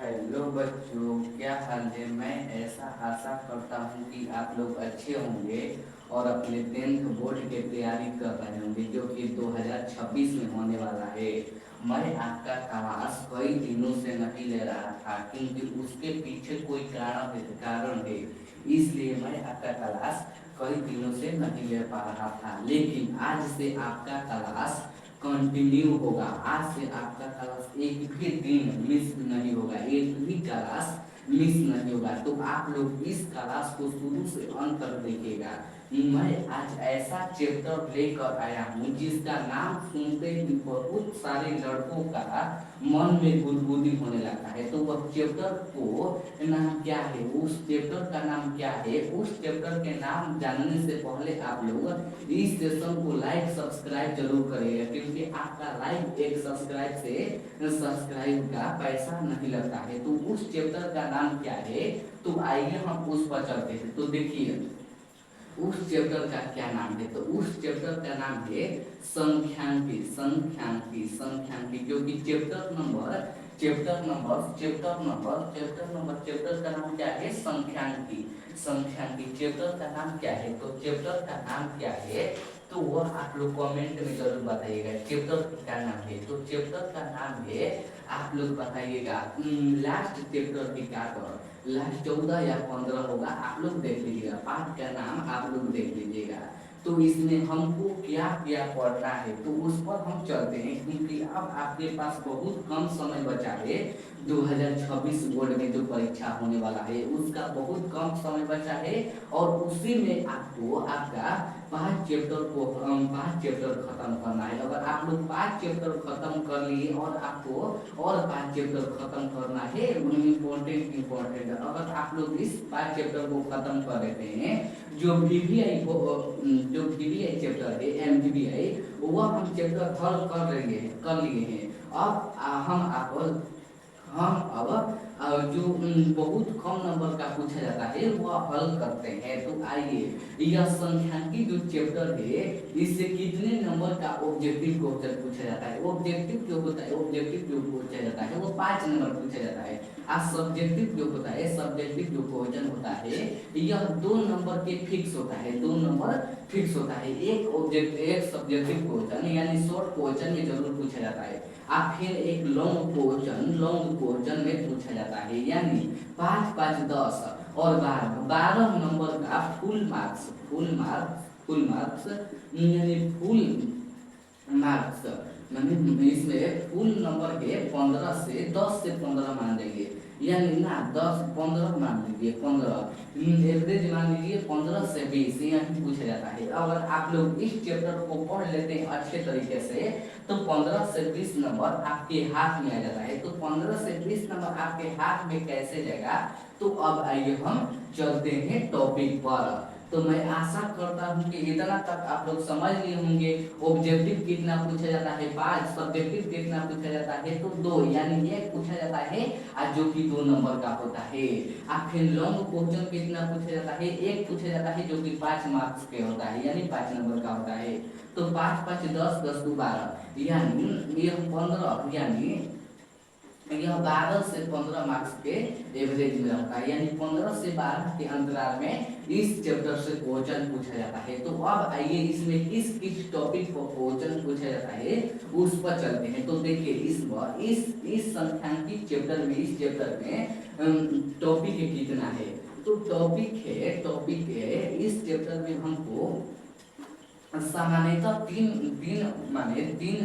Hello बच्चों, क्या हाल है। मैं ऐसा आशा करता हूँ कि आप लोग अच्छे होंगे और अपने 10th बोर्ड की तैयारी कर रहे होंगे जो कि 2026 में होने वाला है। मैं आपका क्लास कई दिनों से नहीं ले रहा था क्योंकि उसके पीछे कोई कारण है। इसलिए मैं आपका क्लास कई दिनों से नहीं ले पा रहा था, लेकिन आज से आपका क्लास कंटिन्यू होगा। आज से आपका क्लास एक भी दिन मिस नहीं होगा, एक भी क्लास मिस नहीं होगा। तो आप लोग इस क्लास को शुरू से अंत तक देखिएगा। मैं आज ऐसा चैप्टर लेकर आया हूँ जिसका नाम सुनते ही बहुत सारे लड़कों का मन में गुदगुदी होने लगता है। तो वह चैप्टर को नाम क्या है, उस चैप्टर का नाम क्या है, उस चैप्टर के नाम जानने से पहले आप लोग इस सेशन को लाइक सब्सक्राइब जरूर करिएगा, क्योंकि आपका लाइक एक सब्सक्राइब से सब्सक्राइब का पैसा नहीं लगता है। तो उस चैप्टर का नाम क्या है, तो आइए हम उस पर चलते हैं। तो देखिए उस चैप्टर का क्या नाम है, तो उस चैप्टर का नाम है संख्यांकी। संख्यांकी संख्यांकी जो कि चैप्टर का नाम क्या है, संख्यांकी। संख्यांकी चैप्टर का नाम क्या है, तो चैप्टर का नाम क्या है, तो वह आप लोग कमेंट में जरूर बताइएगा चैप्टर का नाम है। तो चैप्टर का नाम है, आप लोग बताइएगा। लास्ट चैप्टर की क्या कर, लास्ट 14 या 15 होगा, आप लोग देख लीजिएगा। पाठ का नाम आप लोग देख लीजिएगा। तो इसमें हमको क्या क्या पढ़ना है, तो उस पर हम चलते हैं, क्योंकि अब आपके पास बहुत कम समय बचा है। 2026 बोर्ड में जो परीक्षा होने वाला है उसका बहुत कम समय बचा है, और उसी में आपको आपका 5 चैप्टर खत्म करना है। अगर आप लोग 5 चैप्टर खत्म कर लिए और आपको और 5 चैप्टर खत्म करना है, इम्पोर्टेंट अगर आप लोग इस 5 चैप्टर को खत्म कर देते हैं, जो वीवीआई चैप्टर है, एमवीवीआई, वह हम चैप्टर हल कर लिए हैं। अब हम अब जो बहुत कम नंबर का पूछा जाता है वह हल करते हैं। तो आइए, यह संख्यांकी जो चैप्टर है इससे कितने नंबर का ऑब्जेक्टिव क्वेश्चन पूछा जाता है। ऑब्जेक्टिव जो होता है, ऑब्जेक्टिव जो पूछा जाता है वो 5 नंबर पूछा जाता है। और सब्जेक्टिव जो होता है, सब्जेक्टिव जो क्वेश्चन होता है, यह 2 नंबर के फिक्स होता है, 2 नंबर फिक्स होता है। एक सब्जेक्टिव क्वेश्चन यानी शॉर्ट क्वेश्चन में जरूर पूछा जाता है, और फिर एक लॉन्ग क्वेश्चन में पूछा जाता है। यानी 5 5 10 और 12 नंबर का फुल मार्क्स यानी फुल मार्क्स, मैंने इसमें फुल नंबर के 15 से 10 से 15 मान देंगे, यानी ना 10 15 मान लीजिए, 15 एवरेज मान लीजिए, 15 से 20 यहाँ पूछा जाता है। अगर आप लोग इस चैप्टर को पढ़ लेते हैं अच्छे तरीके से, तो 15 से 20 नंबर आपके हाथ में आ जाता है। तो 15 से 20 नंबर आपके हाथ में कैसे जाएगा, तो अब आइए हम चलते हैं टॉपिक पर। तो मैं आशा करता हूँ कि इतना तक आप लोग समझ लिए होंगे। ऑब्जेक्टिव कितना पूछा जाता है, 5, सब्जेक्टिव कितना पूछा जाता है, तो 2, यानी एक पूछा जाता है जो कि 2 नंबर का होता है। और फिर लॉन्ग क्वेश्चन कितना पूछा जाता है, एक पूछा जाता है जो कि 5 मार्क्स के होता है, यानी 5 नंबर का होता है। तो 5 5 10 10 2 12, यानी यह 15, यानी यह 12 से 15 मार्क्स के एवरेज में रहता है, यानी 15 से 12 के अंतराल में इस चैप्टर से क्वेश्चन पूछा जाता है। तो अब आइए इसमें किस किस टॉपिक पर क्वेश्चन पूछा जाता है उस पर चलते हैं। तो देखिए इस संख्यांकी चैप्टर में, इस चैप्टर में टॉपिक कितना है, तो टॉपिक है इस चैप्टर में हमको सामान्यतः तीन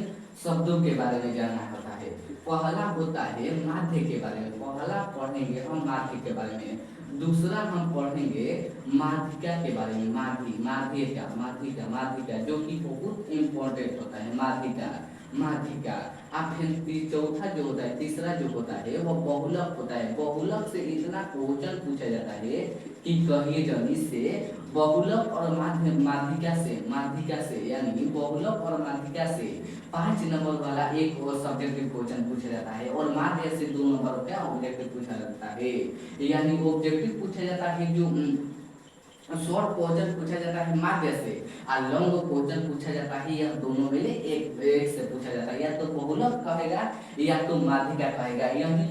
शब्दों के बारे में जानना होता है। पहला होता है माध्य के बारे में, पहला पढ़ेंगे हम माध्य के बारे में। दूसरा हम पढ़ेंगे माध्यिका के बारे में, माध्यिका जो कि बहुत इम्पोर्टेंट होता है, माध्यिका। अब फिर चौथा जो होता है, तीसरा जो होता है वो बहुलक होता है। बहुलक से इतना क्वेश्चन पूछा जाता है कि कहिए जल्दी से, बहुलक और माध्यिका से यानी बहुलक और माध्यिका से 5 नंबर वाला एक और सब्जेक्टिव क्वेश्चन पूछा जाता है, और माध्य से 2 नंबर का ऑब्जेक्टिव पूछा जाता है। यानी ऑब्जेक्टिव पूछा जाता है जो शॉर्ट क्वेश्चन पूछा जाता है माध्य से और लॉन्ग क्वेश्चन पूछा जाता है, यह दोनों में एक एक से पूछा जाता है, या तो बहुलक कहेगा या तो माध्यिका कहेगा। यही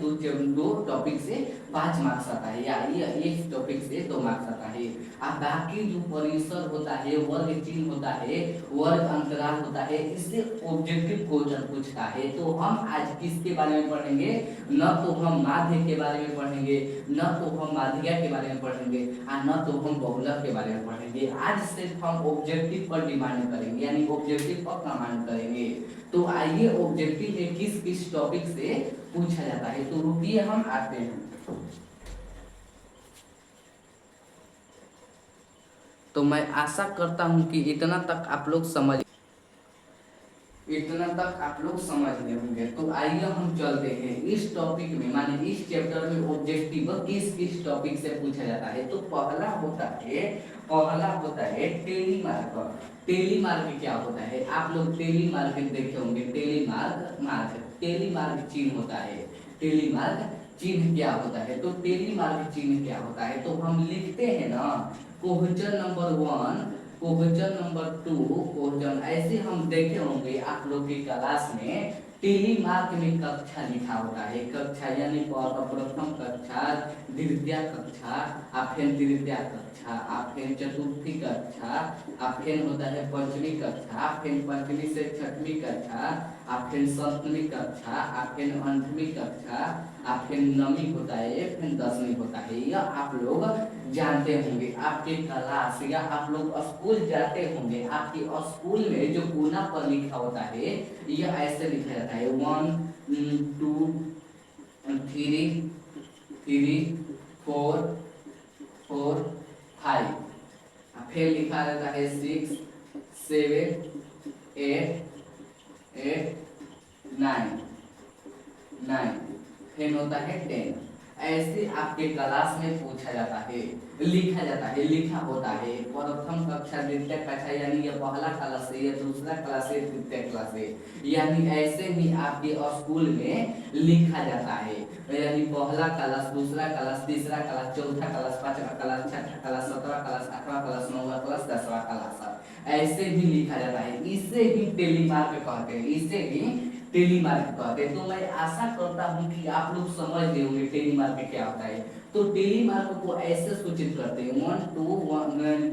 दो टॉपिक से 5 मार्क्स आता है, या ये एक टॉपिक से 2 मार्क्स आता है। और बाकी जो परिसर होता है, वर्ग चिन्ह होता है, वर्ग अंतराल होता है, इससे ऑब्जेक्टिव क्वेश्चन पूछता है। तो हम आज किसके बारे में पढ़ेंगे? न तो हम माध्य के बारे में पढ़ेंगे, न तो हम माध्यिका के बारे में पढ़ेंगे, और न तो हम बहुलक के बारे में पढ़ेंगे। आज सिर्फ हम ऑब्जेक्टिव पर डिमांड करेंगे, यानी ऑब्जेक्टिव पर कमांड करेंगे। तो आइए ऑब्जेक्टिव में किस किस टॉपिक से पूछा जाता है, तो रुकिए हम आते हैं। तो मैं आशा करता हूं कि इतना तक आप लोग समझ गए होंगे। तो आइए हम चलते हैं इस टॉपिक में, माने इस चैप्टर में ऑब्जेक्टिव किस किस टॉपिक से पूछा जाता है। तो पहला होता है टेलीमार्क। टेलीमार्क क्या होता है? आप लोग टेलीमार्क देखे होंगे। टेलीमार्क चिन्ह होता है। टेलीमार्क चिन्ह क्या होता है? तो टेलीमार्क चिन्ह क्या होता है? तो हम लिखते हैं ना, question number 1, question number 2, question ऐसे हम देखे होंगे आप लोग की क्लास में। टेलीमार्क में कक्षा लिखा होता है, कक्षा यानी प्रथम कक्षा, द्वितीय कक्षा, और फिर तृतीय कक्षा, और फिर चतुर्थी कक्षा, और फिर होता है पंचमी कक्षा, फिर पंचमी से छठवीं कक्षा, और फिर सप्तमी कक्षा, और फिर 8वीं कक्षा, और फिर 9वीं होता है, फिर 10वीं होता है। यह आप लोग जानते होंगे। आपके क्लास या आप लोग स्कूल जाते होंगे, आपके स्कूल में जो कोना पर लिखा होता है, यह ऐसे लिखा जाता है 1 2 3 4 4 5, फिर लिखा जाता है 6 7 8 9 फिर होता है 10। ऐसे आपके क्लास में पूछा जाता है, लिखा जाता है, लिखा होता है। प्रथम कक्षा, द्वितीय कक्षा, यानी ये पहला क्लास है, ये दूसरा क्लास है, तृतीय क्लास है, यानी ऐसे ही आपके स्कूल में लिखा जाता है। यानी पहला क्लास, दूसरा क्लास, तीसरा क्लास, चौथा क्लास, पांचवा क्लास, छठा क्लास, 7वां क्लास, 8वां क्लास, 9वां क्लास, 10वां क्लास, ऐसे ही लिखा जाता है। इसे ही टेलीमार्क कहते हैं, इसे ही टेलीमार्क कहते हैं। तो मैं आशा करता हूं कि आप लोग समझ गए होंगे टेलीमार्क क्या होता है। तो टेलीमार्क को ऐसे सूचित करते हैं 1 2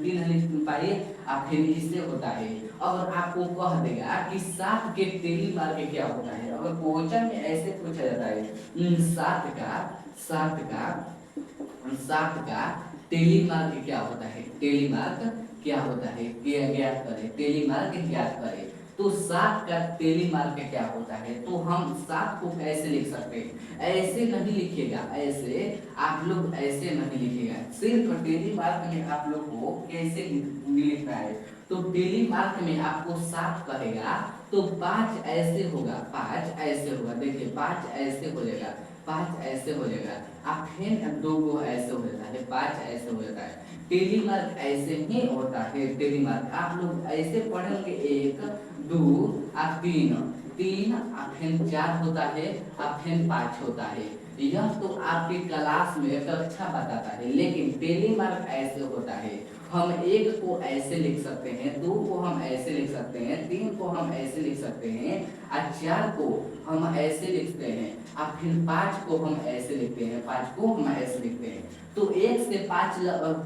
3 पाइए, और फिर इससे होता है। अगर आपको कह देगा कि 7 के टेलीमार्क क्या होता है, अगर क्वेश्चन में ऐसे पूछा जाता है 7 का टेलीमार्क क्या होता है, टेलीमार्क क्या होता है, ज्ञात करें, टेलीमार्क ज्ञात करें। तो 7 का टेलीमार्क क्या होता है? तो हम 7 को कैसे लिख सकते हैं? ऐसे नहीं लिखिएगा, ऐसे आप लोग ऐसे नहीं लिखिएगा। सिर्फ टेलीमार्क में आप लोग को कैसे लिखना है? तो टेलीमार्क में आपको 7 कहेगा तो 5 ऐसे होगा, 5 ऐसे होगा, देखिए 5 ऐसे हो जाएगा, 5 ऐसे हो जाएगा, आप फिर 2 को ऐसे हो जाता है, 5 ऐसे हो जाता है। टेलीमार्क ऐसे ही होता है। टेलीमार्क आप लोग ऐसे पढ़ेंगे 1 2 और 3, 3 और फिर 4 होता है, और फिर 5 होता है। यह तो आपकी क्लास में कक्षा बताता है, लेकिन टेलीमार्क ऐसे होता है। हम 1 को ऐसे लिख सकते हैं, 2 को हम ऐसे लिख सकते हैं, 3 को हम ऐसे लिख सकते हैं, और 4 को हम ऐसे लिखते हैं, और फिर 5 को हम ऐसे लिखते हैं, 5 को हम ऐसे लिखते हैं। तो 1 से 5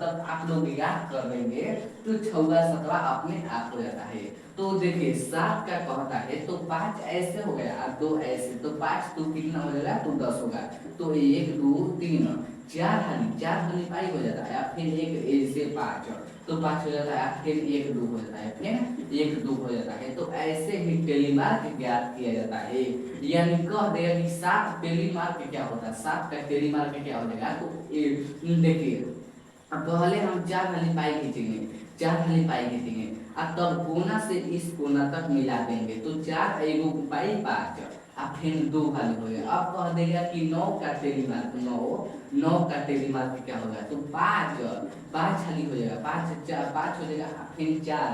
तक आप लोग याद कर लेंगे तो 6 7 अपने आप हो जाता है। तो देखिए 7 का कहता है तो 5 ऐसे हो गया और 2 ऐसे, तो 5 तो कितना हो जाएगा? तो 10 होगा। तो 1 2 3 4 हानि पाई हो जाता है, फिर 1 ऐसे 5, तो 5 हो जाता है, फिर 1 2 हो जाता है, फिर 1 2 हो जाता है। तो ऐसे ही टेलीमार्क ज्ञात किया जाता है। यानी कह देगा कि 7 टेलीमार्क क्या होता है, 7 का टेलीमार्क क्या हो जाएगा? तो देखिए पहले हम 4 हानि पाई खींचेंगे, 4 हानि पाई खींचेंगे, और तब कोना से इस कोना तक मिला देंगे, तो 4 एगो पाई 5, और फिर 2 हानि हो गया। अब कह देगा कि 9 का टेलीमार्क, 9 का टेलीमार्क क्या होगा? तो 5 हानि हो जाएगा, 5 हो जाएगा, फिर 4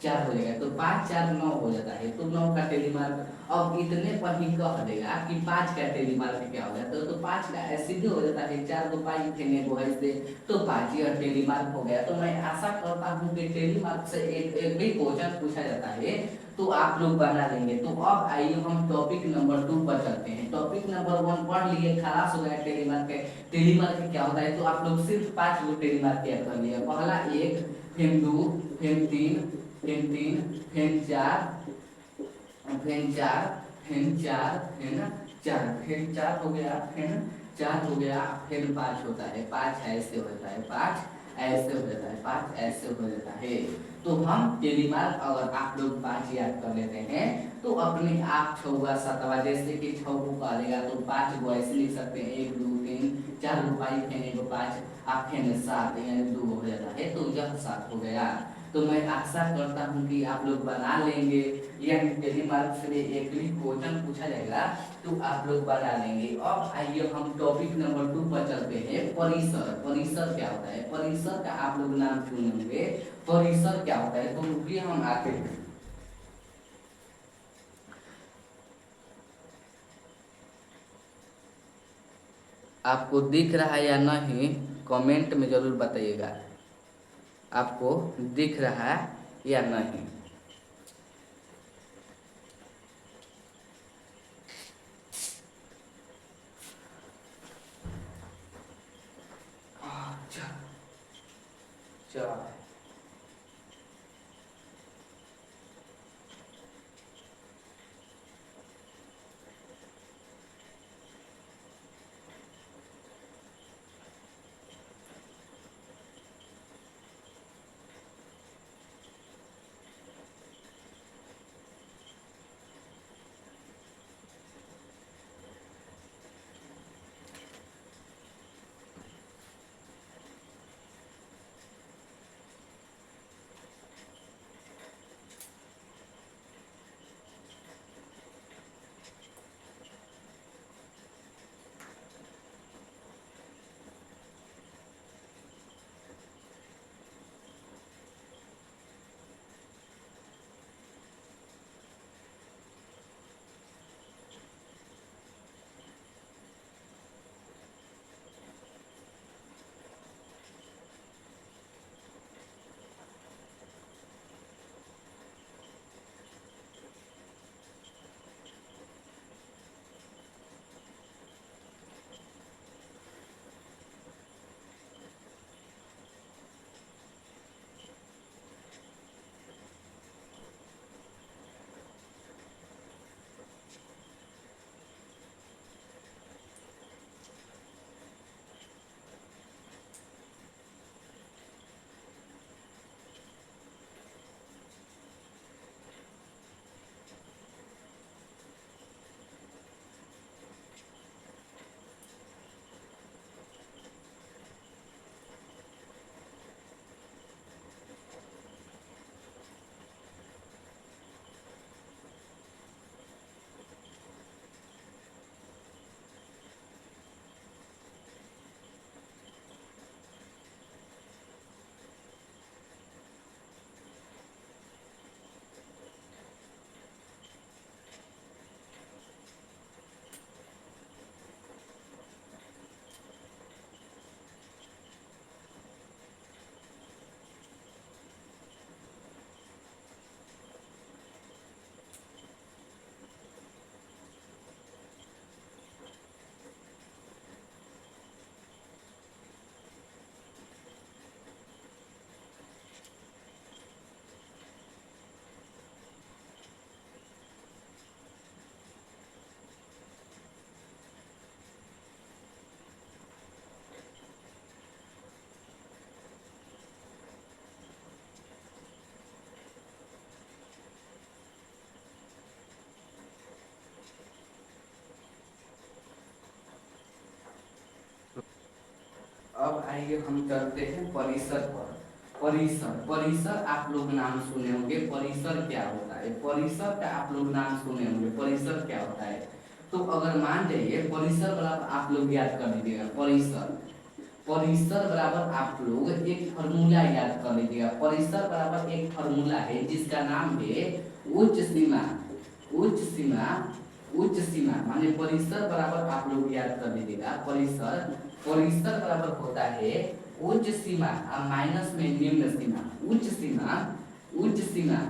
4 हो जाएगा, तो 5 4 9 हो जाता है, तो 9 का टेलीमार्क। अब इतने पर ही कह देगा कि 5 का टेलीमार्क क्या हो जाता है, तो 5 का सीधे हो जाता है 4 को 5 फेंकने को है से, तो 5 यह टेलीमार्क हो गया। तो मैं आशा करता हूँ कि टेलीमार्क से एक भी क्वेश्चन पूछा जाता है तो आप लोग बना लेंगे। तो अब आइए हम टॉपिक नंबर 2 पर चलते हैं। टॉपिक नंबर 1 पढ़ लिए, खलास हो गया टेलीमार्क। टेलीमार्क क्या होता है, तो आप लोग सिर्फ 5 गो टेलीमार्क क्या कर लिए, पहला 1, फिर 2, फिर 3, फिर 3, फिर 4, फिर 4, फिर 4, है ना 4, फिर 4 हो गया, फिर 4 हो गया, फिर 5 होता है, 5 ऐसे होता है, 5 ऐसे हो जाता है, 5 ऐसे हो जाता है। तो हम टेलीमार्क अगर आप लोग 5 याद कर लेते हैं तो अपने आप 6 7, जैसे कि 6 को कह देगा तो 5 को ऐसे लिख सकते हैं, 1 2 3 4 को 5 फेंके को 5, आप फेंके 7 यानी 2 हो जाता है, तो यह 7 हो गया। तो मैं आशा करता हूँ कि आप लोग बना लेंगे, यानी टेलीमार्क से एक भी क्वेश्चन पूछा जाएगा तो आप लोग बना लेंगे। अब आइए हम टॉपिक नंबर 2 पर चलते हैं। परिसर। परिसर क्या होता है, परिसर का आप लोग नाम सुने होंगे, परिसर क्या होता है, तो रुकिए हम आते हैं। आपको दिख रहा है या नहीं, कमेंट में जरूर बताइएगा, आपको दिख रहा है या नहीं। अच्छा, चल अब आइए हम चलते हैं परिसर पर। परिसर, परिसर आप लोग नाम सुने होंगे, परिसर क्या होता है, परिसर का आप लोग नाम सुने होंगे, परिसर क्या होता है। तो अगर मान जाइए परिसर वाला आप लोग याद कर लीजिएगा, परिसर। परिसर बराबर आप लोग एक फॉर्मूला याद कर लीजिएगा। परिसर बराबर एक फॉर्मूला है जिसका नाम है उच्च सीमा। उच्च सीमा, उच्च सीमा माने परिसर बराबर आप लोग याद कर लीजिएगा। परिसर, परिसर बराबर होता है उच्च सीमा और माइनस में निम्न सीमा। उच्च सीमा, उच्च सीमा,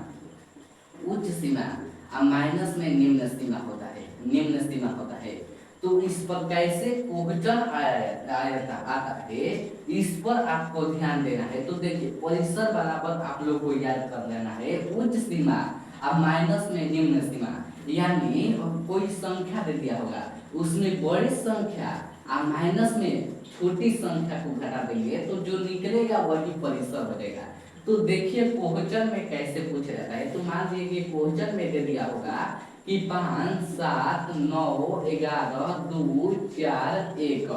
उच्च सीमा और माइनस में निम्न सीमा होता है, निम्न सीमा होता है। तो इस पर कैसे क्वेश्चन आता है, इस पर आपको ध्यान देना है। तो देखिए परिसर बराबर आप लोग को याद कर लेना है उच्च सीमा और माइनस में निम्न सीमा। यानी कोई संख्या दे दिया होगा, उसमें बड़ी संख्या और माइनस में छोटी संख्या को घटा देंगे तो जो निकलेगा वही परिसर बनेगा। तो देखिए क्वेश्चन में कैसे पूछा जाता है। तो मान लीजिए क्वेश्चन में दे दिया होगा कि 5, 7, 9, 11, 2, 4, 1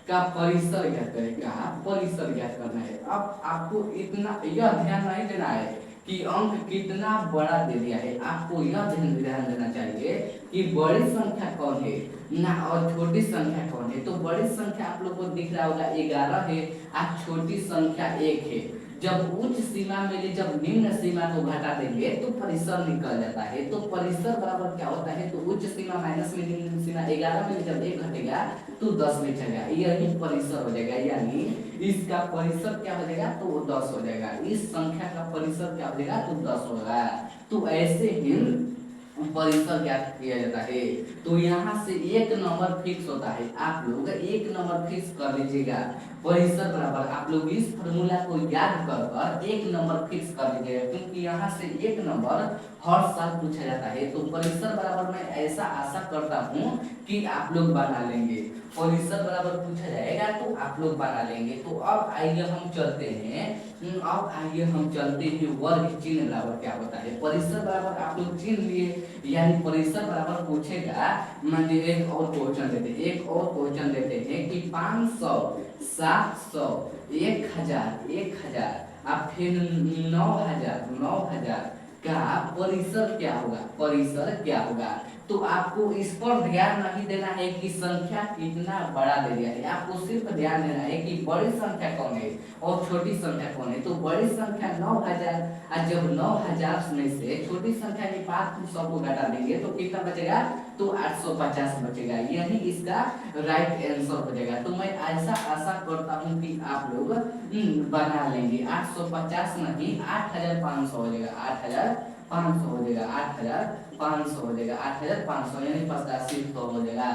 का परिसर ज्ञात करेगा। परिसर ज्ञात करना है। अब आपको इतना यह ध्यान नहीं देना है कि अंक कितना बड़ा दे दिया है, आपको यह ध्यान देना चाहिए कि बड़ी संख्या कौन है ना और छोटी संख्या कौन है। तो बड़ी संख्या आप लोग को दिख रहा होगा 11 है और छोटी संख्या 1 है। जब उच्च सीमा में जब निम्न सीमा को घटा देंगे तो परिसर निकल जाता है। तो परिसर बराबर क्या होता है, तो उच्च सीमा माइनस में निम्न सीमा। 11 में जब 1 घटेगा तो 10 में चलेगा, यही परिसर हो जाएगा। यानी इसका परिसर क्या हो जाएगा, तो वो 10 हो जाएगा। इस संख्या का परिसर क्या हो जाएगा, तो 10 होगा। तो ऐसे ही परिसर ज्ञात किया जाता है। तो यहाँ से एक नंबर फिक्स होता है, आप लोग एक नंबर फिक्स कर लीजिएगा। परिसर बराबर आप लोग इस फॉर्मूला को याद कर कर एक नंबर फिक्स कर लीजिएगा, क्योंकि यहाँ से एक नंबर हर साल पूछा जाता है। तो परिसर बराबर मैं ऐसा आशा करता हूँ कि आप लोग बना लेंगे। परिसर बराबर पूछा जाएगा तो आप लोग बना लेंगे। तो अब आइए हम चलते हैं, अब आइए हम चलते हैं वर्ग चिन्ह बराबर क्या होता है। परिसर बराबर आप लोग चिन्ह लिए, यानी परिसर बराबर पूछेगा। मान लीजिए एक और क्वेश्चन देते हैं, एक और क्वेश्चन देते हैं कि 500, 700, 1000 अब फिर 9000 का परिसर क्या होगा, परिसर क्या होगा। तो आपको इस पर ध्यान नहीं देना है कि संख्या कितना बड़ा दे दिया है, आपको सिर्फ ध्यान देना है कि बड़ी संख्या कौन है और छोटी संख्या कौन है। तो बड़ी संख्या 9000 और जब 9000 में से छोटी संख्या में 500 को घटा देंगे तो कितना बचेगा, तो 850 बचेगा। यही इसका राइट आंसर हो जाएगा। तो मैं ऐसा आशा करता हूँ कि आप लोग बना लेंगे। 850 नहीं 8500 हो जाएगा, 8500 हो जाएगा, 8500 हो जाएगा, 8500 यानी 8500 हो जाएगा।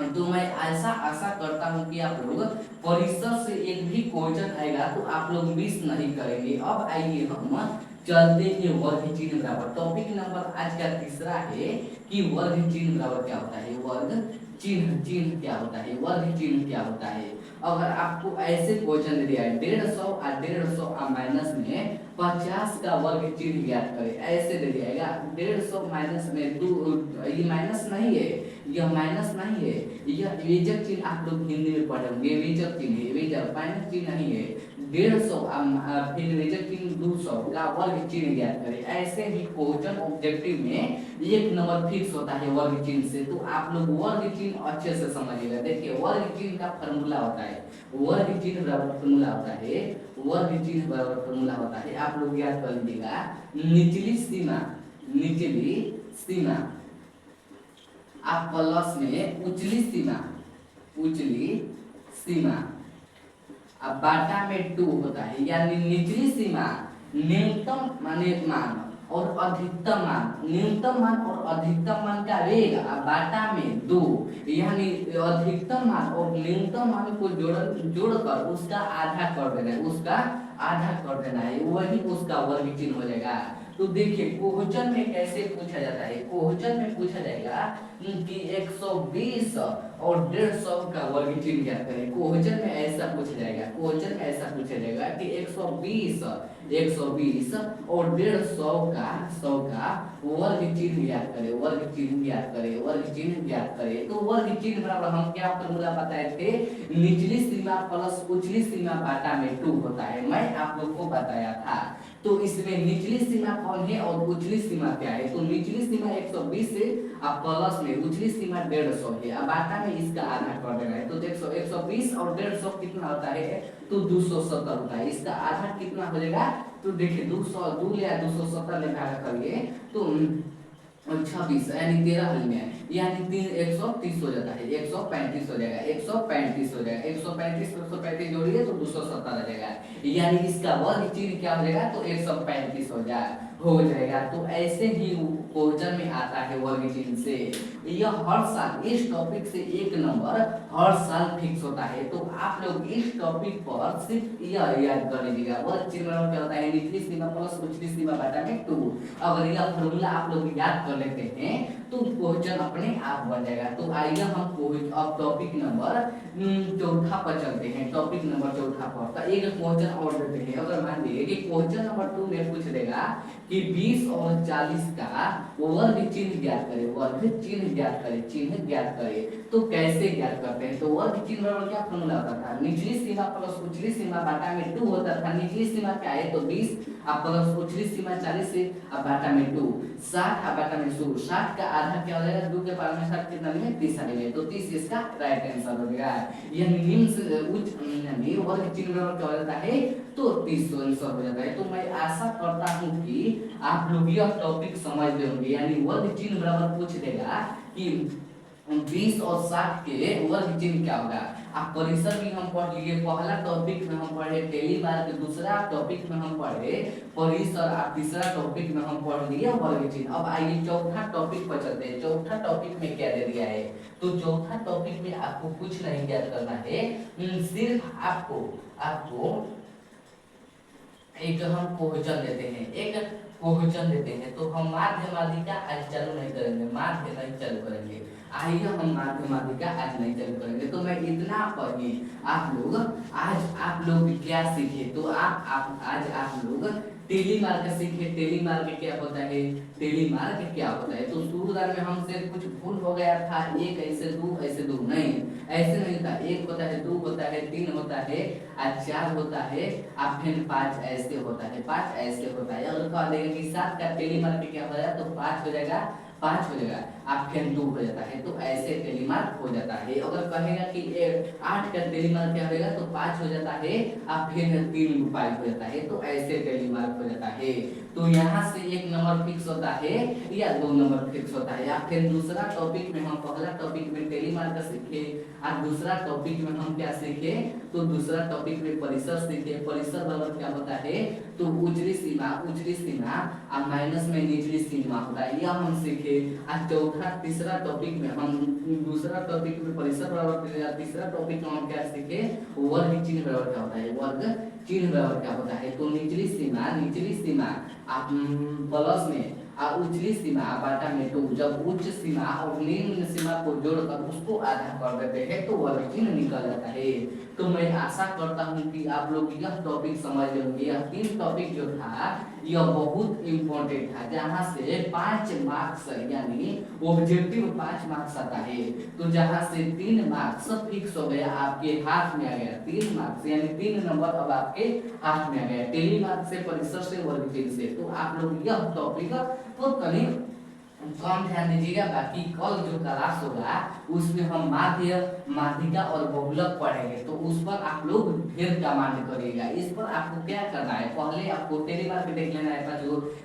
तो मैं ऐसा आशा करता हूँ कि आप लोग परिसर से एक भी क्वेश्चन आएगा तो आप लोग मिस नहीं करेंगे। अब आइए हम चलते हैं वर्ग चिन्ह बराबर। टॉपिक नंबर आज का तीसरा है कि वर्ग चिन्ह बराबर क्या होता है। वर्ग चिन्ह, चिन्ह क्या होता है, वर्ग चिन्ह क्या होता है। अगर आपको ऐसे क्वेश्चन दे दिया है 150 और 150 और माइनस में 50 का वर्ग चिन्ह ज्ञात करें, ऐसे दे दिया 150 माइनस में 2, ये माइनस नहीं है, यह माइनस नहीं है, यह विभाजक चिन्ह आप लोग हिंदी में पढ़े होंगे। विभाजक चिन्ह है, विभाजक माइनस चिन्ह नहीं है। 150 फिर विभाजक चिन्ह 200 का वर्ग चिन्ह ज्ञात करें। ऐसे ही क्वेश्चन ऑब्जेक्टिव में एक नंबर फिक्स होता है वर्ग चिन्ह से। तो आप लोग वर्ग चिन्ह अच्छे से समझिएगा। देखिए वर्ग चिन्ह का फॉर्मूला होता है, वर्ग चिन्ह बराबर फॉर्मूला होता है, वर्ग चिन्ह बराबर फॉर्मूला होता है। आप लोग याद कर लीजिएगा, निचली सीमा, निचली सीमा आप प्लस में उचली सीमा, उचली सीमा अब बाटा में 2 होता है। यानी निचली सीमा न्यूनतम माने मान और अधिकतम मान, न्यूनतम मान और अधिकतम मान का वेग बाटा में 2, यानी अधिकतम मान और न्यूनतम मान को जोड़कर उसका आधा कर देना है, उसका आधा कर देना है, वही उसका वर्ग चिन्ह हो जाएगा। तो देखिए क्वेश्चन में कैसे पूछा जाता है। क्वेश्चन में पूछा जाएगा कि 120 और 150 का वर्ग चिन्ह ज्ञात करें। क्वेश्चन में ऐसा पूछा जाएगा, क्वेश्चन में ऐसा पूछा जाएगा कि 120 और 150 का वर्ग चिन्ह ज्ञात करें, वर्ग चिन्ह ज्ञात करें, वर्ग चिन्ह ज्ञात करें। तो वर्ग चिन्ह बराबर हम क्या फॉर्मूला बताए थे, निचली सीमा प्लस उचली सीमा बाटा में 2 होता है, मैं आप लोग को बताया था। तो इसमें निचली सीमा कौन है और उचली सीमा क्या है। तो निचली सीमा 120 से अब प्लस में उचली सीमा 150 है, अब बाटा में इसका आधा कर देना है। तो देखो 120 और 150 कितना होता है, तो 270 होता है। इसका आधा कितना हो जाएगा, तो देखिए 200 2 या 270 ले भाग करिए तो 26 यानी 13 हल में है, यानी 130 हो जाता है, 135 हो जाएगा, 135 हो जाएगा, 135 135 जोड़िए तो 270 आ जाएगा, यानी इसका वर्ग चिन्ह क्या हो जाएगा, तो 135 हो जाएगा। तो ऐसे ही क्वेश्चन में आता है वर्ग चिन्ह से। यह हर साल इस टॉपिक से एक नंबर हर साल फिक्स होता है। तो आप लोग इस टॉपिक पर सिर्फ यह याद कर लीजिएगा, वर्ग चिन्ह क्या होता है, निचली सीमा प्लस उचली सीमा बटा में 2। अगर यह फॉर्मूला आप लोग याद कर लेते हैं तो क्वेश्चन अपने आप बन जाएगा। तो आइए हम अब टॉपिक नंबर 4 पर चलते हैं। टॉपिक नंबर 4 पर तो एक क्वेश्चन और देते हैं। अगर मान लीजिए कि क्वेश्चन नंबर 2 में पूछ देगा कि 20 और 40 का वर्ग चिन्ह ज्ञात करें, वर्ग चिन्ह ज्ञात करें, चिन्ह ज्ञात करें। तो कैसे ज्ञात करते हैं, तो वर्ग चिन्ह बराबर क्या फॉर्मूला होता था, निचली सीमा प्लस उचली सीमा बाटा में 2 होता था। निचली सीमा क्या है, तो 20 प्लस उचली सीमा 40 से बाटा में 2, 60 बाटा में 100, 60 का आधा क्या हो जाएगा, 2 के पावर में 60 कितना में 30 आएगा, तो 30 इसका राइट आंसर हो गया। यह निम्न से उच्च यानी वर्ग चिन्ह बराबर क्या हो जाता है, तो 30 आंसर हो जाता है। तो मैं आशा करता हूं कि आप लोग यह टॉपिक समझ गए होंगे। यानी वर्ग चिन्ह बराबर पूछ देगा कि 20 और 60 के वर्ग चिन्ह क्या होगा। आप परिसर भी हम पढ़ लिए, पहला टॉपिक में हम पढ़े टेलीमार्क, दूसरा टॉपिक में हम पढ़े परिसर, और तीसरा टॉपिक में हम पढ़ लिए वर्ग चिन्ह। अब आइए चौथा टॉपिक पर चलते हैं। चौथा टॉपिक में क्या दे दिया है, तो चौथा टॉपिक में आपको कुछ नहीं ज्ञात करना है, सिर्फ आपको एक हम क्वेश्चन देते हैं, एक क्वेश्चन देते हैं। तो हम माध्यमाधिका आज चालू नहीं करेंगे, माध्य नहीं चालू करेंगे। आइए हम माध्यमाधिका आज नहीं चालू करेंगे। तो मैं इतना पढ़िए, आज आप लोग क्या सीखे, तो आज आप लोग टेलीमार्क सीखे। टेलीमार्क क्या होता है, टेलीमार्क क्या होता है। तो शुरुआत में हमसे कुछ भूल हो गया था, एक ऐसे दो नहीं, ऐसे नहीं था। एक होता है, 2 होता है, 3 होता है, 4 होता है, फिर 5 ऐसे होता है, 5 ऐसे होता है। अगर कह देगा कि 7 का टेलीमार्क क्या हो जाएगा, तो 5 हो जाएगा, 5 हो जाएगा, फिर 2 हो जाता है, तो ऐसे टेलीमार्क हो जाता है। अगर कहेगा कि 8 का टेलीमार्क क्या होगा, तो 5 हो जाता है, फिर 3 5 हो जाता है, तो ऐसे टेलीमार्क हो जाता है। तो यहाँ से एक नंबर फिक्स होता है या 2 नंबर फिक्स होता है। या फिर दूसरा टॉपिक में हम पहला टॉपिक में टेलीमार्क सीखे, और दूसरा टॉपिक में हम क्या सीखे, तो दूसरा टॉपिक में परिसर सीखे। परिसर बराबर क्या होता है, तो उचली सीमा और माइनस में निचली सीमा होता है, यह हम सीखे। चौथा तीसरा टॉपिक में हम दूसरा टॉपिक में परिसर बराबर, तीसरा टॉपिक में हम क्या सीखे, वर्ग चिन्ह बराबर क्या होता है, वर्ग चिन्ह बराबर क्या होता है। तो निचली सीमा आप प्लस में और उचली सीमा बाटा में 2, जब उच्च सीमा और निम्न सीमा को जोड़कर उसको आधा कर देते हैं तो वर्ग चिन्ह निकल जाता है। तो मैं आशा करता हूं कि आप लोग यह टॉपिक समझ लेंगे। यह 3 टॉपिक जो था यह बहुत इम्पोर्टेंट था, जहां से 5 मार्क्स यानी ऑब्जेक्टिव 5 मार्क्स आता है। तो जहां से 3 मार्क्स फिक्स हो गया, आपके हाथ में आ गया 3 मार्क्स, यानी 3 नंबर अब आपके हाथ में आ गया, टेलीमार्क से, परिसर से, वर्ग चिन्ह से। तो आप लोग यह टॉपिक तो कभी कम ध्यान दीजिएगा। बाकी कल जो क्लास होगा उसमें हम माध्यिका और बहुलक पढ़ेंगे, तो उस पर आप लोग फिर कमांड करिएगा। इस पर आपको क्या करना है, पहले आपको टेलीमार्क देख लेना है,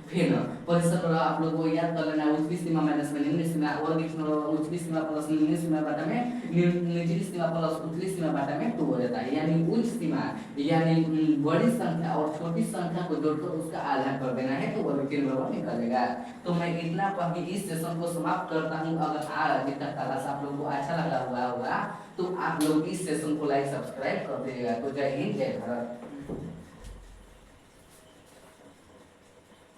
फिर परिसर पर आप लोग को याद कर लेना है, उचली सीमा माइनस में निम्न सीमा, वर्ग चिन्ह उचली सीमा प्लस निम्न सीमा बाटा में निचली सीमा प्लस उचली सीमा बाटा में 2 हो जाता है। यानी उच्च सीमा यानी बड़ी संख्या और छोटी संख्या को जोड़कर उसका आधा कर देना है, तो वर्ग चिन्ह बराबर निकलेगा। तो मैं इतना पढ़ इस सेशन को समाप्त करता हूं। अगर आज का क्लास आप लोगों को अच्छा लगा हुआ होगा तो आप लोग इस सेशन को लाइक सब्सक्राइब कर दीजिएगा। तो जय हिंद, जय भारत।